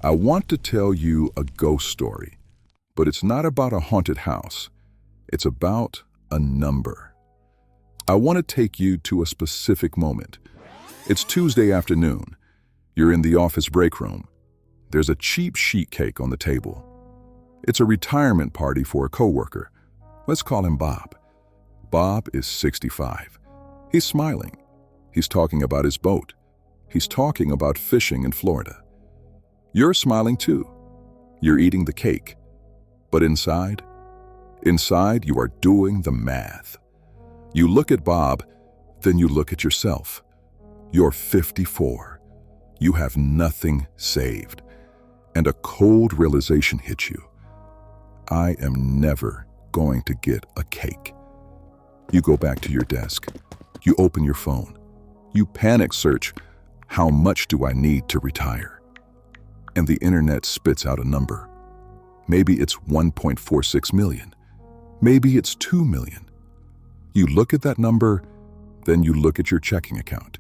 I want to tell you a ghost story, but it's not about a haunted house. It's about a number. I want to take you to a specific moment. It's Tuesday afternoon. You're in the office break room. There's a cheap sheet cake on the table. It's a retirement party for a coworker. Let's call him Bob. Bob is 65. He's smiling. He's talking about his boat. He's talking about fishing in Florida. You're smiling too. You're eating the cake. But inside you are doing the math. You look at Bob, then you look at yourself. You're 54. You have nothing saved. And a cold realization hits you. I am never going to get a cake. You go back to your desk. You open your phone. You panic search, how much do I need to retire? And the internet spits out a number. Maybe it's 1.46 million. Maybe it's 2 million. You look at that number, then you look at your checking account.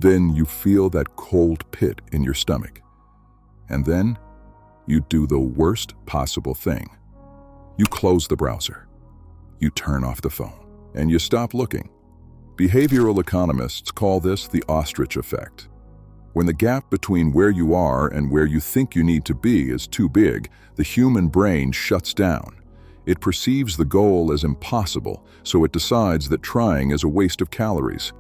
Then you feel that cold pit in your stomach. And then you do the worst possible thing. You close the browser. You turn off the phone, and you stop looking. Behavioral economists call this the Ostrich Effect. When the gap between where you are and where you think you need to be is too big, the human brain shuts down. It perceives the goal as impossible, so it decides that trying is a waste of calories.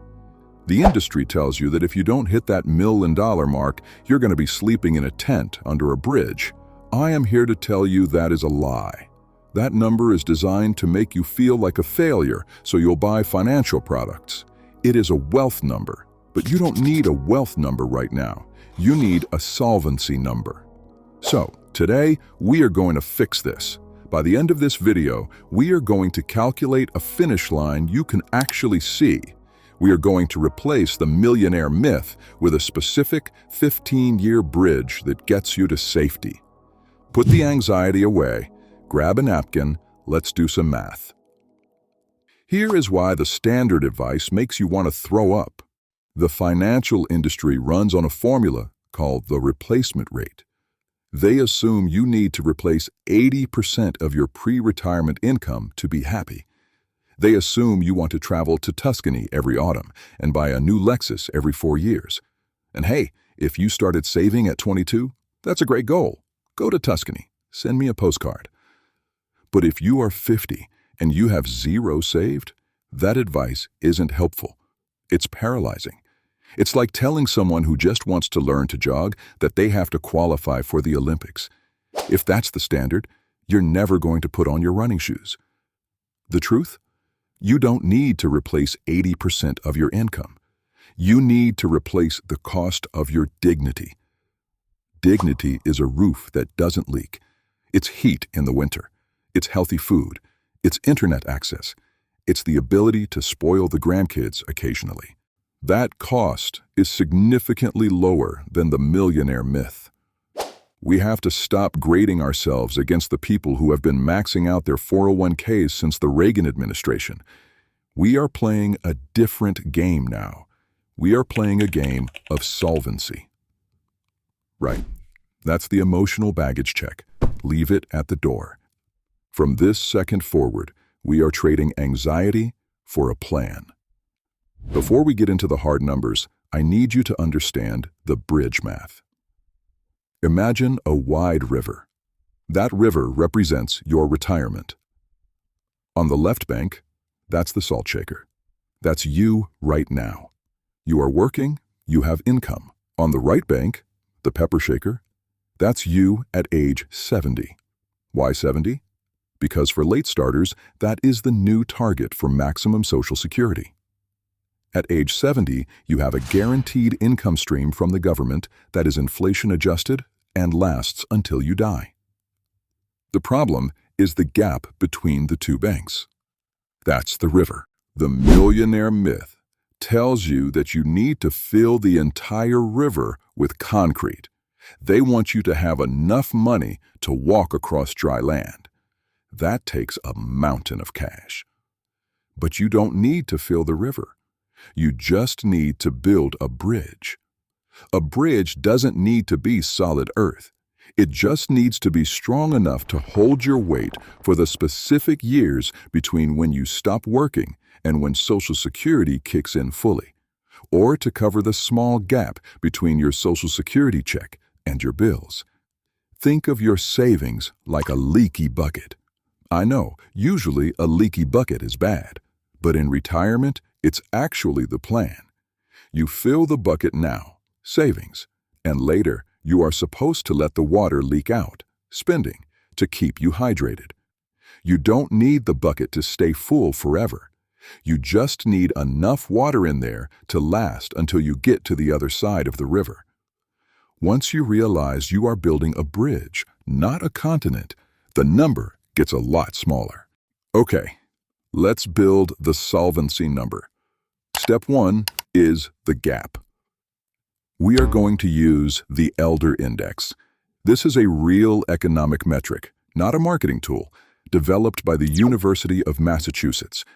The industry tells you that if you don't hit that $1 million mark, you're going to be sleeping in a tent under a bridge. I am here to tell you that is a lie. That number is designed to make you feel like a failure, so you'll buy financial products. It is a wealth number, but you don't need a wealth number right now. You need a solvency number. So, today, we are going to fix this. By the end of this video, we are going to calculate a finish line you can actually see. We are going to replace the millionaire myth with a specific 15-year bridge that gets you to safety. Put the anxiety away. Grab a napkin, let's do some math. Here is why the standard advice makes you want to throw up. The financial industry runs on a formula called the replacement rate. They assume you need to replace 80% of your pre-retirement income to be happy. They assume you want to travel to Tuscany every autumn and buy a new Lexus every 4 years. And hey, if you started saving at 22, that's a great goal. Go to Tuscany. Send me a postcard. But if you are 50 and you have zero saved, that advice isn't helpful. It's paralyzing. It's like telling someone who just wants to learn to jog that they have to qualify for the Olympics. If that's the standard, you're never going to put on your running shoes. The truth? You don't need to replace 80% of your income. You need to replace the cost of your dignity. Dignity is a roof that doesn't leak. It's heat in the winter. It's healthy food. It's internet access. It's the ability to spoil the grandkids occasionally. That cost is significantly lower than the millionaire myth. We have to stop grading ourselves against the people who have been maxing out their 401ks since the Reagan administration. We are playing a different game now. We are playing a game of solvency. Right. That's the emotional baggage check. Leave it at the door. From this second forward, we are trading anxiety for a plan. Before we get into the hard numbers, I need you to understand the bridge math. Imagine a wide river. That river represents your retirement. On the left bank, that's the salt shaker. That's you right now. You are working, you have income. On the right bank, the pepper shaker, that's you at age 70. Why 70? Because for late starters, that is the new target for maximum Social Security. At age 70, you have a guaranteed income stream from the government that is inflation adjusted and lasts until you die. The problem is the gap between the two banks. That's the river. The millionaire myth tells you that you need to fill the entire river with concrete. They want you to have enough money to walk across dry land. That takes a mountain of cash. But you don't need to fill the river. You just need to build a bridge. A bridge doesn't need to be solid earth. It just needs to be strong enough to hold your weight for the specific years between when you stop working and when Social Security kicks in fully, or to cover the small gap between your Social Security check and your bills. Think of your savings like a leaky bucket. I know, usually a leaky bucket is bad, but in retirement, it's actually the plan. You fill the bucket now, savings, and later you are supposed to let the water leak out, spending, to keep you hydrated. You don't need the bucket to stay full forever. You just need enough water in there to last until you get to the other side of the river. Once you realize you are building a bridge, not a continent, the number gets a lot smaller. Okay, let's build the solvency number. Step 1 is the gap. We are going to use the Elder Index. This is a real economic metric, not a marketing tool, developed by the University of Massachusetts.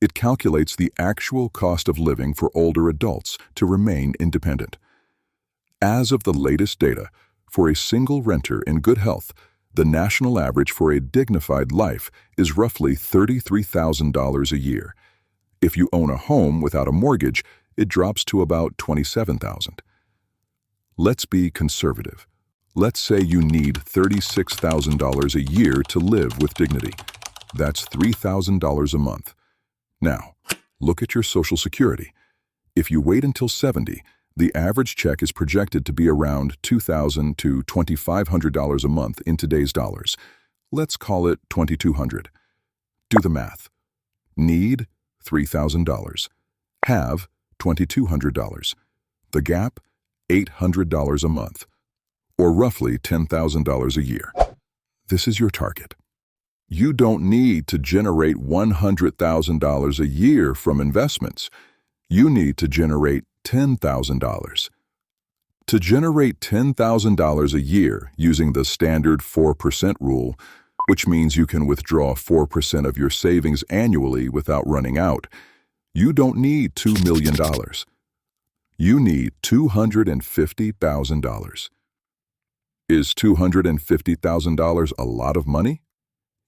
It calculates the actual cost of living for older adults to remain independent. As of the latest data, for a single renter in good health, the national average for a dignified life is roughly $33,000 a year. If you own a home without a mortgage, it drops to about $27,000. Let's be conservative. Let's say you need $36,000 a year to live with dignity. That's $3,000 a month. Now, look at your Social Security. If you wait until 70, the average check is projected to be around $2,000 to $2,500 a month in today's dollars. Let's call it $2,200. Do the math. Need $3,000. Have $2,200. The gap, $800 a month, or roughly $10,000 a year. This is your target. You don't need to generate $100,000 a year from investments. You need to generate $10,000. To generate $10,000 a year using the standard 4% rule, which means you can withdraw 4% of your savings annually without running out, you don't need $2 million. You need $250,000. Is $250,000 a lot of money?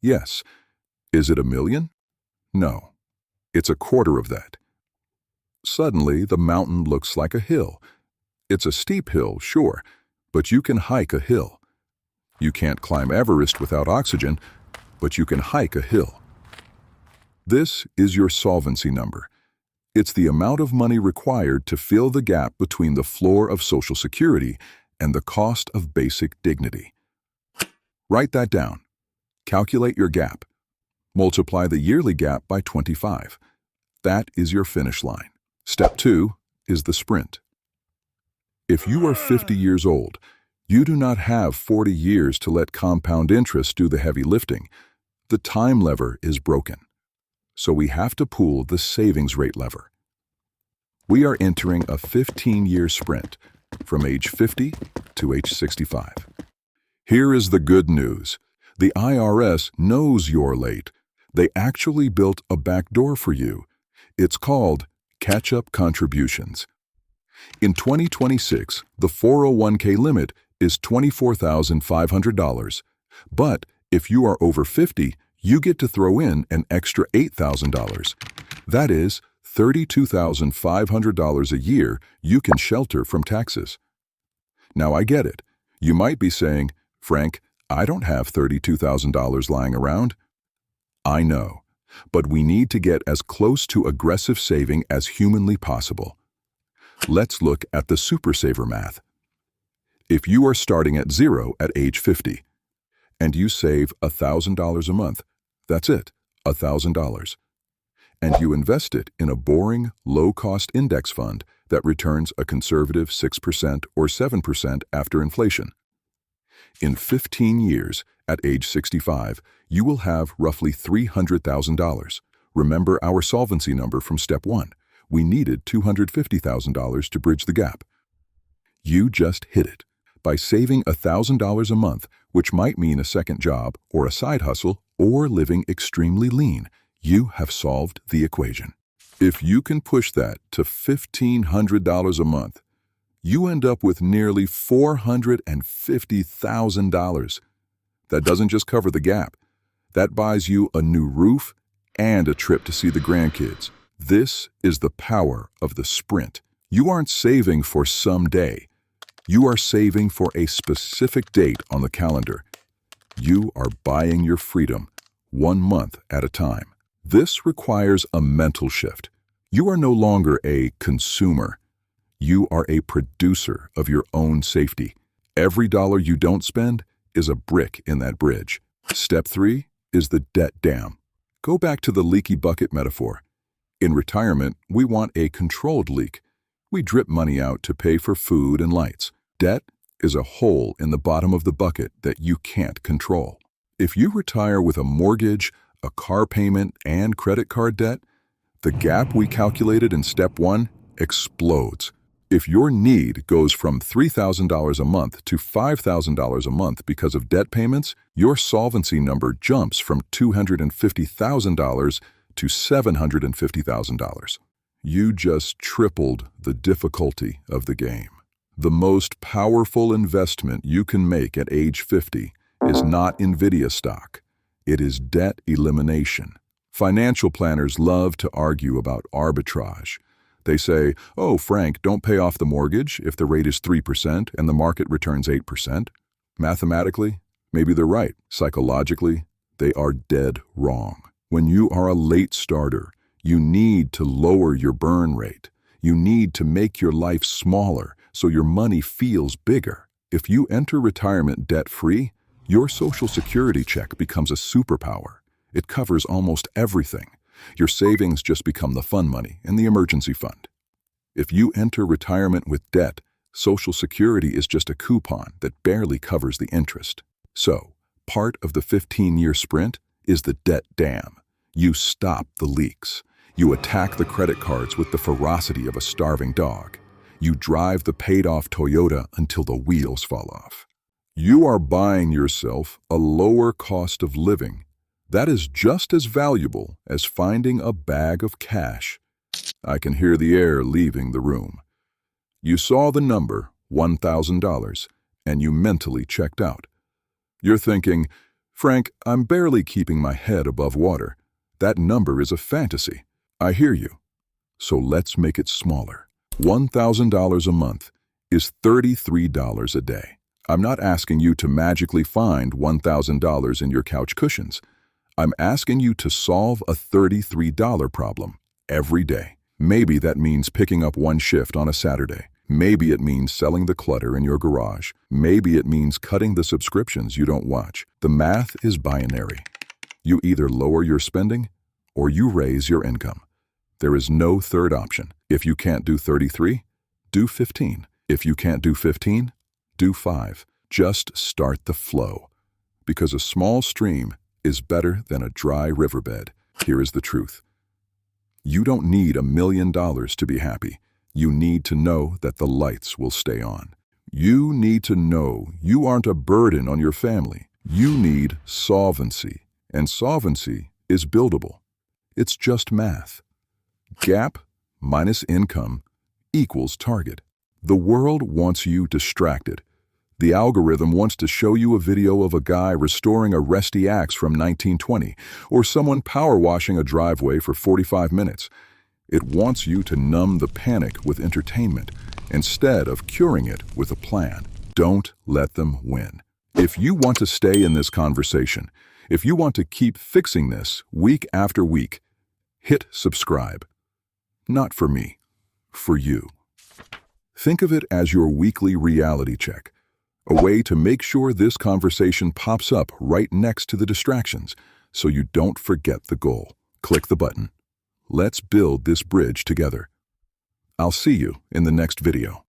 Yes. Is it $1 million? No. It's a quarter of that. Suddenly, the mountain looks like a hill. It's a steep hill, sure, but you can hike a hill. You can't climb Everest without oxygen, but you can hike a hill. This is your solvency number. It's the amount of money required to fill the gap between the floor of Social Security and the cost of basic dignity. Write that down. Calculate your gap. Multiply the yearly gap by 25. That is your finish line. Step 2 is the sprint. If you are 50 years old, you do not have 40 years to let compound interest do the heavy lifting. The time lever is broken. So we have to pull the savings rate lever. We are entering a 15-year sprint from age 50 to age 65. Here is the good news. The IRS knows you're late. They actually built a back door for you. It's called catch-up contributions. In 2026, the 401k limit is $24,500. But if you are over 50, you get to throw in an extra $8,000. That is $32,500 a year you can shelter from taxes. Now I get it. You might be saying, Frank, I don't have $32,000 lying around. I know, but we need to get as close to aggressive saving as humanly possible. Let's look at the super saver math. If you are starting at zero at age 50, and you save $1,000 a month, that's it, $1,000. And you invest it in a boring, low-cost index fund that returns a conservative 6% or 7% after inflation. In 15 years, at age 65, you will have roughly $300,000. Remember our solvency number from step 1. We needed $250,000 to bridge the gap. You just hit it. By saving $1,000 a month, which might mean a second job or a side hustle or living extremely lean, you have solved the equation. If you can push that to $1,500 a month, you end up with nearly $450,000. That doesn't just cover the gap. That buys you a new roof and a trip to see the grandkids. This is the power of the sprint. You aren't saving for some day. You are saving for a specific date on the calendar. You are buying your freedom 1 month at a time. This requires a mental shift. You are no longer a consumer. You are a producer of your own safety. Every dollar you don't spend is a brick in that bridge. Step 3 is the debt dam. Go back to the leaky bucket metaphor. In retirement, we want a controlled leak. We drip money out to pay for food and lights. Debt is a hole in the bottom of the bucket that you can't control. If you retire with a mortgage, a car payment, and credit card debt, the gap we calculated in step 1 explodes. If your need goes from $3,000 a month to $5,000 a month because of debt payments, your solvency number jumps from $250,000 to $750,000. You just tripled the difficulty of the game. The most powerful investment you can make at age 50 is not Nvidia stock. It is debt elimination. Financial planners love to argue about arbitrage. They say, "Oh, Frank, don't pay off the mortgage if the rate is 3% and the market returns 8%. Mathematically, maybe they're right. Psychologically, they are dead wrong. When you are a late starter, you need to lower your burn rate. You need to make your life smaller so your money feels bigger. If you enter retirement debt-free, your Social Security check becomes a superpower. It covers almost everything. Your savings just become the fun money and the emergency fund. If you enter retirement with debt, Social Security is just a coupon that barely covers the interest. So, part of the 15-year sprint is the debt dam. You stop the leaks. You attack the credit cards with the ferocity of a starving dog. You drive the paid-off Toyota until the wheels fall off. You are buying yourself a lower cost of living that is just as valuable as finding a bag of cash. I can hear the air leaving the room. You saw the number, $1,000, and you mentally checked out. You're thinking, "Frank, I'm barely keeping my head above water. That number is a fantasy." I hear you. So let's make it smaller. $1,000 a month is $33 a day. I'm not asking you to magically find $1,000 in your couch cushions. I'm asking you to solve a $33 problem every day. Maybe that means picking up one shift on a Saturday. Maybe it means selling the clutter in your garage. Maybe it means cutting the subscriptions you don't watch. The math is binary. You either lower your spending or you raise your income. There is no third option. If you can't do 33, do 15. If you can't do 15, do 5. Just start the flow. Because a small stream is better than a dry riverbed. Here is the truth. You don't need $1 million to be happy. You need to know that the lights will stay on. You need to know you aren't a burden on your family. You need solvency, and solvency is buildable. It's just math. Gap minus income equals target. The world wants you distracted. The algorithm wants to show you a video of a guy restoring a rusty axe from 1920 or someone power washing a driveway for 45 minutes. It wants you to numb the panic with entertainment instead of curing it with a plan. Don't let them win. If you want to stay in this conversation, if you want to keep fixing this week after week, hit subscribe. Not for me, for you. Think of it as your weekly reality check. A way to make sure this conversation pops up right next to the distractions so you don't forget the goal. Click the button. Let's build this bridge together. I'll see you in the next video.